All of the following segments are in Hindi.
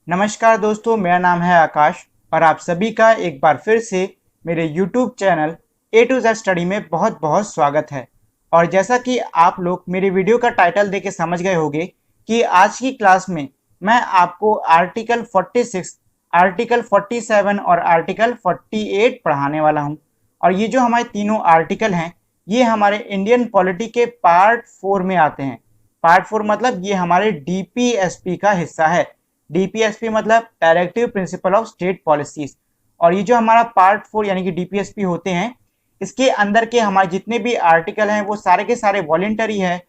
नमस्कार दोस्तों, मेरा नाम है आकाश और आप सभी का एक बार फिर से मेरे YouTube channel A to Z study में बहुत बहुत स्वागत है। और जैसा कि आप लोग मेरी वीडियो का टाइटल देख के समझ गए होंगे कि आज की क्लास में मैं आपको आर्टिकल 46, आर्टिकल 47 और आर्टिकल 48 पढ़ाने वाला हूं। और ये जो हमारे तीनों आर्टिकल हैं ये हमारे इंडियन पॉलिटी के पार्ट 4 में आते हैं। पार्ट 4 मतलब ये हमारे डीपीएसपी का हिस्सा है। डीपीएसपी मतलब directive principle of state policies. और ये जो हमारा पार्ट 4 यानी कि डीपीएसपी होते हैं, इसके अंदर के हमारे जितने भी आर्टिकल हैं वो सारे के सारे वॉलेंटरी है।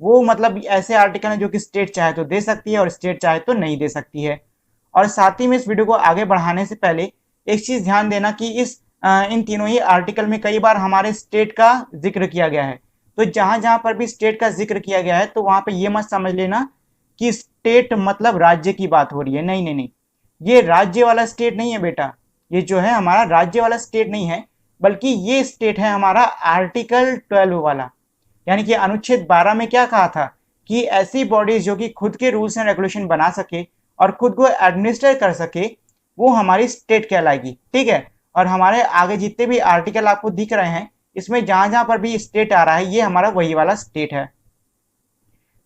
वो मतलब ऐसे आर्टिकल हैं जो कि स्टेट चाहे तो दे सकती है और स्टेट चाहे तो नहीं दे सकती है। और साथ ही में इस वीडियो को आगे बढ़ाने से पहले एक चीज ध्यान देना कि इन तीनों ही आर्टिकल में कई बार हमारे स्टेट का जिक्र किया गया है। तो जहां जहां पर भी स्टेट का जिक्र किया गया है तो वहां पे ये मत समझ लेना कि स्टेट मतलब राज्य की बात हो रही है। नहीं नहीं नहीं, ये राज्य वाला स्टेट नहीं है बेटा। ये जो है हमारा राज्य वाला स्टेट नहीं है, बल्कि ये स्टेट है हमारा आर्टिकल 12 वाला। यानी कि अनुच्छेद 12 में क्या कहा था कि ऐसी बॉडीज जो कि खुद के रूल्स एंड रेगुलेशन बना सके और खुद को एडमिनिस्टर कर सके वो हमारी स्टेट कहलाएगी। ठीक है। और हमारे आगे जितने भी आर्टिकल आपको दिख रहे हैं इसमें जहां जहां पर भी स्टेट आ रहा है ये हमारा वही वाला स्टेट है।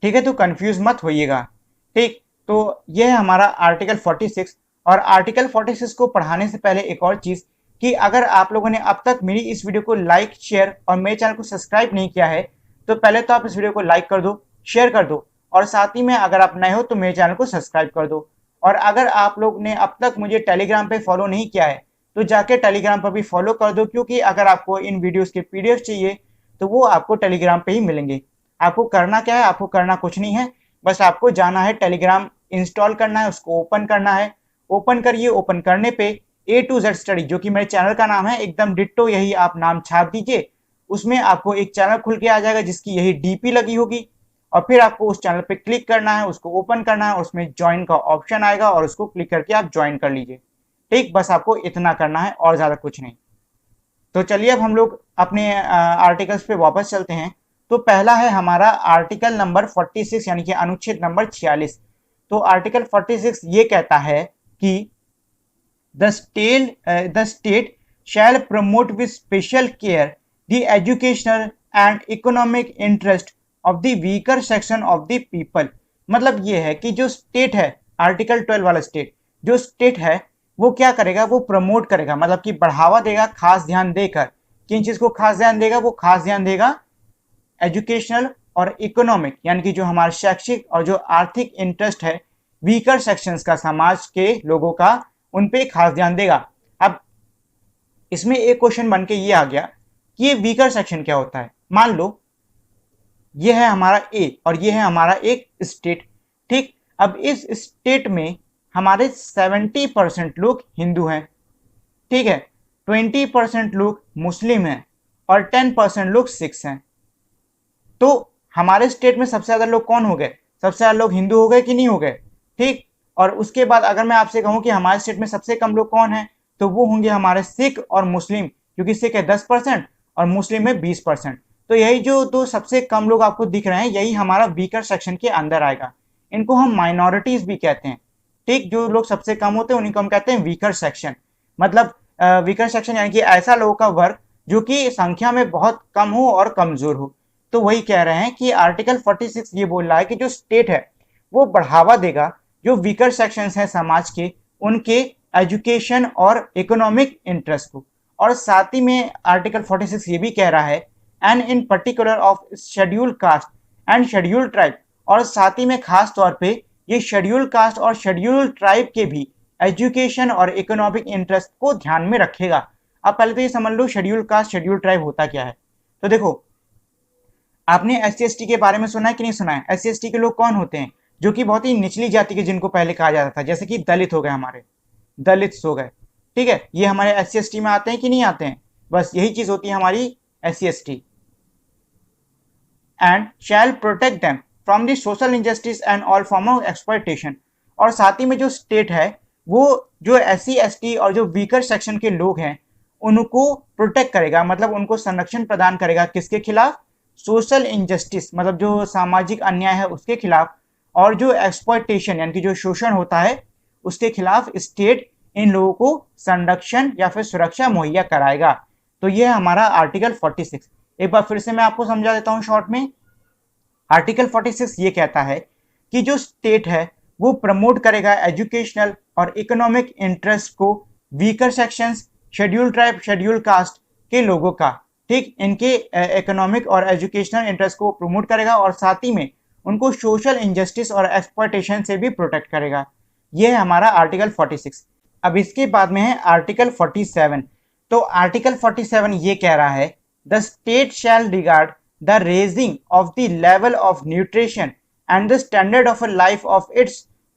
ठीक है, तो कंफ्यूज मत होइएगा। ठीक, तो ये है हमारा आर्टिकल 46। और आर्टिकल 46 को पढ़ाने से पहले एक और चीज कि अगर आप लोगों ने अब तक मेरी इस वीडियो को लाइक, शेयर और मेरे चैनल को सब्सक्राइब नहीं किया है तो पहले तो आप इस वीडियो को लाइक कर दो, शेयर कर दो और साथ ही में अगर आप नए हो तो मेरे चैनल को सब्सक्राइब कर दो। और अगर आप लोग ने अब तक मुझे टेलीग्राम पे फॉलो नहीं किया है तो जाके टेलीग्राम पर भी फॉलो कर दो, क्योंकि अगर आपको इन वीडियोस के पीडीएफ चाहिए तो वो आपको टेलीग्राम पे ही मिलेंगे। आपको करना क्या है, आपको करना कुछ नहीं है, बस आपको जाना है टेलीग्राम इंस्टॉल करना है, उसको ओपन करना है। ओपन करिए, ओपन करने पे ए टू जेड स्टडी जो कि मेरे चैनल का नाम है एकदम डिट्टो यही आप नाम छाप दीजिए। उसमें आपको एक चैनल खुल के आ जाएगा जिसकी यही डीपी लगी होगी और फिर आपको उस चैनल पे क्लिक करना है, उसको ओपन करना है और उसमें ज्वाइन का ऑप्शन आएगा और उसको क्लिक करके आप ज्वाइन कर लीजिए। ठीक, बस आपको इतना करना है और ज्यादा कुछ नहीं। तो चलिए अब हम लोग अपने आर्टिकल्स पे वापस चलते हैं। तो पहला है हमारा आर्टिकल नंबर 46 यानी कि अनुच्छेद नंबर 46। तो आर्टिकल 46 ये कहता है कि the state shell promote with special care the educational and economic interest of the weaker section of the people. मतलब ये है कि जो स्टेट है, आर्टिकल 12 वाला स्टेट, जो स्टेट है वो क्या करेगा, वो प्रमोट करेगा, मतलब कि बढ़ावा देगा, खास ध्यान देकर। किन चीज को खास ध्यान देगा, वो खास ध्यान देगा एजुकेशनल और इकोनॉमिक यानी कि जो हमारा शैक्षिक और जो आर्थिक इंटरेस्ट है वीकर सेक्शंस का, समाज के लोगों का, उन पे खास ध्यान देगा। अब इसमें एक क्वेश्चन बन के ये आ गया कि ये वीकर सेक्शन क्या होता है। मान लो ये है हमारा ए और ये है हमारा एक स्टेट। ठीक, अब इस स्टेट में हमारे 70% लोग हिंदू हैं। ठीक है, 20% लोग मुस्लिम हैं और 10% लोग सिख्स हैं। तो हमारे स्टेट में सबसे ज्यादा लोग कौन हो गए, सबसे ज्यादा लोग हिंदू हो गए कि नहीं हो गए। ठीक, और उसके बाद अगर मैं आपसे कहूं कि हमारे स्टेट में सबसे कम लोग कौन है तो वो होंगे हमारे सिख और मुस्लिम, क्योंकि सिख है 10% और मुस्लिम है 20%। तो यही जो दो सबसे कम लोग आपको दिख रहे हैं यही हमारा वीकर सेक्शन के अंदर आएगा। इनको हम माइनॉरिटीज भी कहते हैं। ठीक, जो लोग सबसे कम होते हैं उन्हीं को हम कहते हैं वीकर सेक्शन। मतलब वीकर सेक्शन यानी कि ऐसा लोगों का वर्ग जो कि संख्या में बहुत कम हो और कमजोर हो। तो वही कह रहे हैं कि आर्टिकल 46 ये बोल रहा है कि जो स्टेट है वो बढ़ावा देगा जो वीकर सेक्शंस हैं समाज के, उनके एजुकेशन और इकोनॉमिक इंटरेस्ट को। और साथ ही में आर्टिकल 46 ये भी कह रहा है and in particular of schedule caste and schedule tribe. और साथ ही में खास तौर पे ये शेड्यूल कास्ट और शेड्यूल ट्राइब के भी एजुकेशन और इकोनॉमिक इंटरेस्ट को ध्यान में रखेगा। अब पहले तो ये समझ लो शेड्यूल कास्ट शेड्यूल ट्राइब होता क्या है। तो देखो, आपने SC/ST के बारे में सुना है कि नहीं सुना है। SC/ST के लोग कौन होते हैं, जो कि बहुत ही निचली जाति के, जिनको पहले कहा जाता था, जैसे कि दलित हो गए, हमारे दलित हो गए। ठीक है, ये हमारे SC/ST में आते हैं कि नहीं आते हैं। बस यही चीज होती है हमारी SC/ST। And shall protect them from the social injustice and all form of exploitation. और साथ ही में जो स्टेट है वो जो SC/ST और जो वीकर सेक्शन के लोग हैं उनको प्रोटेक्ट करेगा, मतलब उनको संरक्षण प्रदान करेगा। किसके खिलाफ, सोशल इनजस्टिस मतलब जो सामाजिक अन्याय है उसके खिलाफ, और जो एक्सप्लॉयटेशन यानी कि जो शोषण होता है उसके खिलाफ स्टेट इन लोगों को संरक्षण या फिर सुरक्षा मुहैया कराएगा। तो ये है हमारा आर्टिकल 46। एक बार फिर से मैं आपको समझा देता हूं शॉर्ट में। आर्टिकल 46 ये कहता है कि जो स्टेट है वो प्रमोट करेगा एजुकेशनल और इकोनॉमिक इंटरेस्ट को weaker sections, schedule tribe, schedule caste के लोगों का, ठीक, इनके इकोनॉमिक और एजुकेशनल इंटरेस्ट को प्रमोट करेगा और साथ ही में उनको सोशल इनजस्टिस और एक्सप्लॉयटेशन से भी प्रोटेक्ट करेगा। ये है हमारा आर्टिकल 46। अब इसके बाद में है आर्टिकल 47। तो आर्टिकल 47 ये कह रहा है the state shell regard the raising of the level of nutrition and the standard of a life of its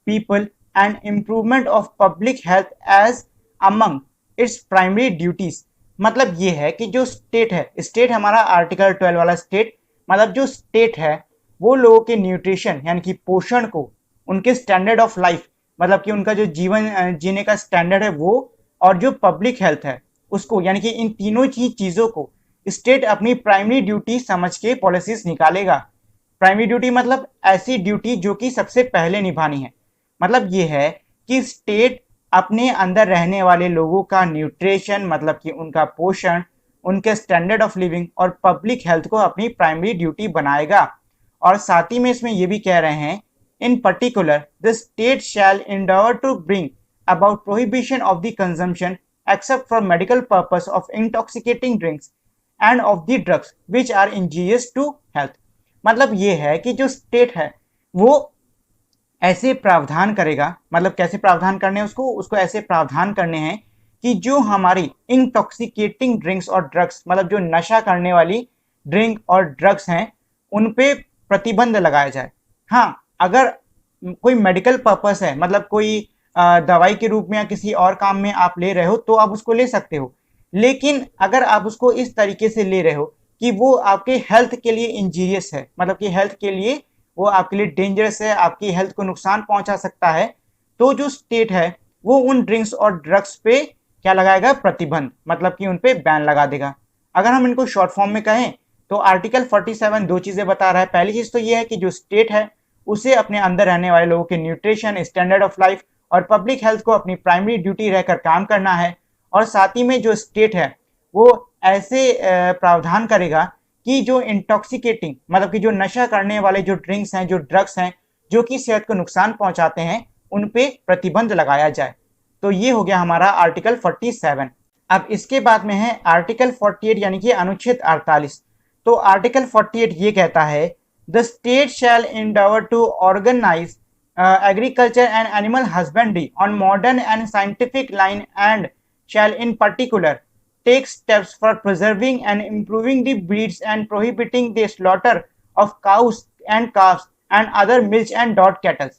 people and improvement of public health as among its primary duties। मतलब ये है कि जो स्टेट है, स्टेट हमारा आर्टिकल 12 वाला स्टेट, मतलब जो स्टेट है वो लोगों के न्यूट्रिशन यानी कि पोषण को, उनके स्टैंडर्ड ऑफ लाइफ मतलब कि उनका जो जीवन जीने का स्टैंडर्ड है वो, और जो पब्लिक हेल्थ है उसको, यानी कि इन तीनों ही चीजों को स्टेट अपनी प्राइमरी ड्यूटी समझ के पॉलिसीज निकालेगा। प्राइमरी ड्यूटी मतलब ऐसी ड्यूटी जो कि सबसे पहले निभानी है। मतलब ये है कि स्टेट अपने अंदर रहने वाले लोगों का न्यूट्रिशन मतलब कि उनका पोषण, उनके स्टैंडर्ड ऑफ लिविंग और पब्लिक हेल्थ को अपनी प्राइमरी ड्यूटी बनाएगा। और साथ ही में इसमें ये भी कह रहे हैं in particular the state shall endeavour to bring about prohibition of the consumption except for medical purpose of intoxicating drinks and of the drugs which are injurious to health. मतलब ये है कि जो स्टेट है वो ऐसे प्रावधान करेगा, मतलब कैसे प्रावधान करने हैं उसको ऐसे प्रावधान करने हैं कि जो हमारी इंटॉक्सिकेटिंग ड्रिंक्स और ड्रग्स मतलब जो नशा करने वाली ड्रिंक और ड्रग्स हैं उन पे प्रतिबंध लगाया जाए। हाँ, अगर कोई मेडिकल पर्पस है, मतलब कोई दवाई के रूप में या किसी और काम में आप ले रहे हो तो आप उसको ले सकते हो, लेकिन अगर आप उसको इस तरीके से ले रहे हो कि वो आपके हेल्थ के लिए इंजीरियस है, मतलब कि हेल्थ के लिए वो आपके लिए डेंजरस है, आपकी हेल्थ को नुकसान पहुंचा सकता है, तो जो स्टेट है वो उन ड्रिंक्स और ड्रग्स पे क्या लगाएगा, प्रतिबंध, मतलब कि उन पे बैन लगा देगा। अगर हम इनको शॉर्ट फॉर्म में कहें तो आर्टिकल 47 दो चीजें बता रहा है। पहली चीज तो ये है कि जो स्टेट है उसे अपने अंदर रहने वाले लोगों के न्यूट्रिशन, स्टैंडर्ड ऑफ लाइफ और पब्लिक हेल्थ को अपनी प्राइमरी ड्यूटी रहकर काम करना है। और साथ ही में जो स्टेट है वो ऐसे प्रावधान करेगा कि जो इंटॉक्सिकेटिंग मतलब कि जो नशा करने वाले जो ड्रिंक्स हैं, जो ड्रग्स हैं, जो कि सेहत को नुकसान पहुंचाते हैं, उन पे प्रतिबंध लगाया जाए। तो ये हो गया हमारा आर्टिकल 47। अब इसके बाद में है आर्टिकल 48 यानी कि अनुच्छेद 48। तो आर्टिकल 48 ये कहता है the state shall endeavour to organise agriculture and animal husbandry on modern and scientific line and shall in particular take steps for preserving and improving the breeds and prohibiting the slaughter of cows and calves and other milch and dot cattle।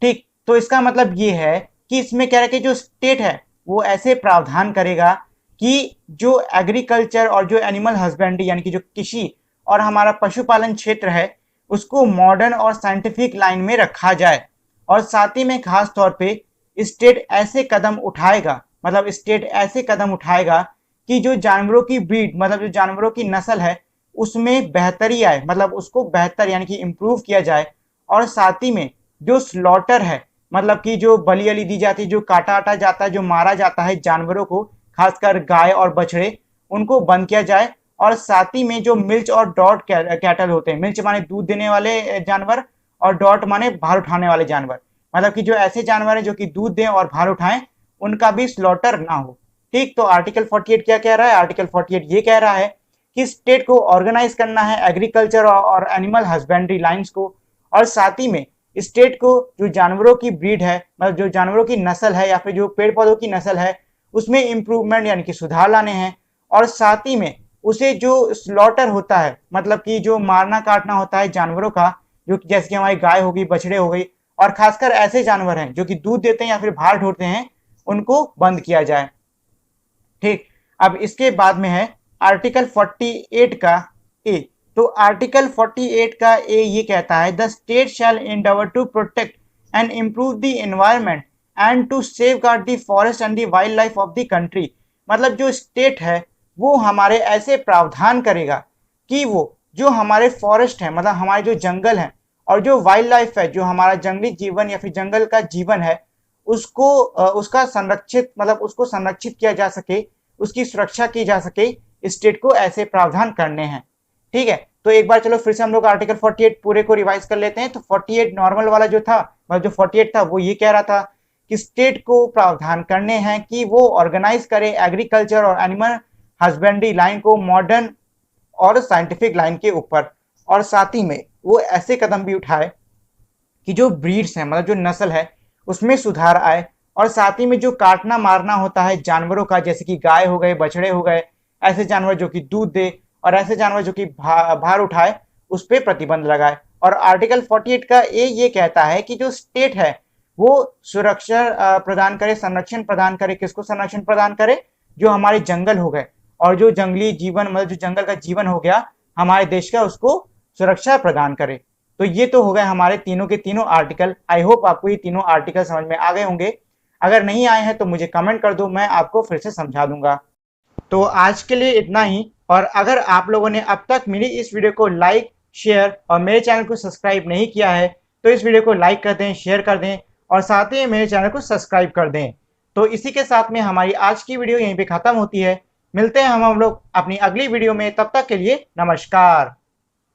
ठीक, तो इसका मतलब ये है कि इसमें कह रहा है कि जो स्टेट है वो ऐसे प्रावधान करेगा कि जो एग्रीकल्चर और जो एनिमल हस्बेंड्री यानी कि जो कृषि और हमारा पशुपालन क्षेत्र है उसको मॉडर्न और साइंटिफिक लाइन में रखा जाए। और साथ ही में खास तौर पे स्टेट ऐसे कदम उठाएगा, मतलब स्टेट ऐसे कदम उठाएगा कि जो जानवरों की ब्रीड मतलब जो जानवरों की नस्ल है उसमें बेहतरी आए, मतलब उसको बेहतर यानी कि इम्प्रूव किया जाए। और साथ ही में जो स्लॉटर है मतलब कि जो बलि अली दी जाती है, जो काटा आटा जाता है, जो मारा जाता है जानवरों को, खासकर गाय और बछड़े, उनको बंद किया जाए। और साथ ही में जो मिल्च और डॉट कैटल होते हैं, मिल्च माने दूध देने वाले जानवर और डॉट माने भार उठाने वाले जानवर, मतलब कि जो ऐसे जानवर है जो कि दूध दें और भार उठाएं, उनका भी स्लॉटर ना हो। ठीक, तो आर्टिकल 48 क्या कह रहा है? आर्टिकल 48 ये कह रहा है कि स्टेट को ऑर्गेनाइज करना है एग्रीकल्चर और एनिमल हस्बेंड्री लाइंस को, और साथ ही में स्टेट को जो जानवरों की ब्रीड है मतलब जो जानवरों की नस्ल है या फिर जो पेड़ पौधों की नस्ल है उसमें इंप्रूवमेंट यानी कि सुधार लाने हैं। और साथ ही में उसे जो स्लॉटर होता है मतलब कि जो मारना काटना होता है जानवरों का, जो जैसे कि हमारी गाय होगी, बछड़े हो गई, और खासकर ऐसे जानवर हैं जो कि दूध देते हैं या फिर भार ढोते हैं, उनको बंद किया जाए। ठीक, अब इसके बाद में है आर्टिकल 48 का ए। तो आर्टिकल 48 का ए ये कहता है the state shall endeavour to protect and improve the environment and to safeguard the forest and the wild life of the country. मतलब जो स्टेट है वो हमारे ऐसे प्रावधान करेगा कि वो जो हमारे फॉरेस्ट है मतलब हमारे जो जंगल है और जो वाइल्ड लाइफ है, जो हमारा जंगली जीवन या फिर जंगल का जीवन है, उसका संरक्षित मतलब उसको संरक्षित किया जा सके, उसकी सुरक्षा की जा सके, स्टेट को ऐसे प्रावधान करने हैं। ठीक है, तो एक बार चलो फिर से हम लोग आर्टिकल 48 पूरे को रिवाइज कर लेते हैं। तो 48 नॉर्मल वाला जो था, मतलब जो 48 था वो ये कह रहा था कि स्टेट को प्रावधान करने हैं कि वो ऑर्गेनाइज करे एग्रीकल्चर और एनिमल हस्बेंड्री लाइन को मॉडर्न और साइंटिफिक लाइन के ऊपर, और साथ ही में वो ऐसे कदम भी उठाए कि जो ब्रीड्स हैं, मतलब जो नस्ल है उसमें सुधार आए, और साथ ही में जो काटना मारना होता है जानवरों का, जैसे कि गाय हो गए, बछड़े हो गए, ऐसे जानवर जो कि दूध दे और ऐसे जानवर जो कि भार उठाए, उस पर प्रतिबंध लगाए। और आर्टिकल 48 का ये कहता है कि जो स्टेट है वो सुरक्षा प्रदान करे, संरक्षण प्रदान करे। किसको संरक्षण प्रदान करे? जो हमारे जंगल हो गए और जो जंगली जीवन, मतलब जो जंगल का जीवन हो गया हमारे देश का, उसको सुरक्षा प्रदान करे। तो ये तो हो गए हमारे तीनों के तीनों आर्टिकल। आई होप आपको ये तीनों आर्टिकल समझ में आ गए होंगे। अगर नहीं आए हैं तो मुझे कमेंट कर दो, मैं आपको फिर से समझा दूंगा। तो आज के लिए इतना ही, और अगर आप लोगों ने अब तक मेरी इस वीडियो को लाइक, शेयर और मेरे चैनल को सब्सक्राइब नहीं किया है तो इस वीडियो को लाइक कर दें, शेयर कर दें और साथ ही मेरे चैनल को सब्सक्राइब कर दें। तो इसी के साथ में हमारी आज की वीडियो यहीं पे खत्म होती है। मिलते हैं हम लोग अपनी अगली वीडियो में, तब तक के लिए नमस्कार।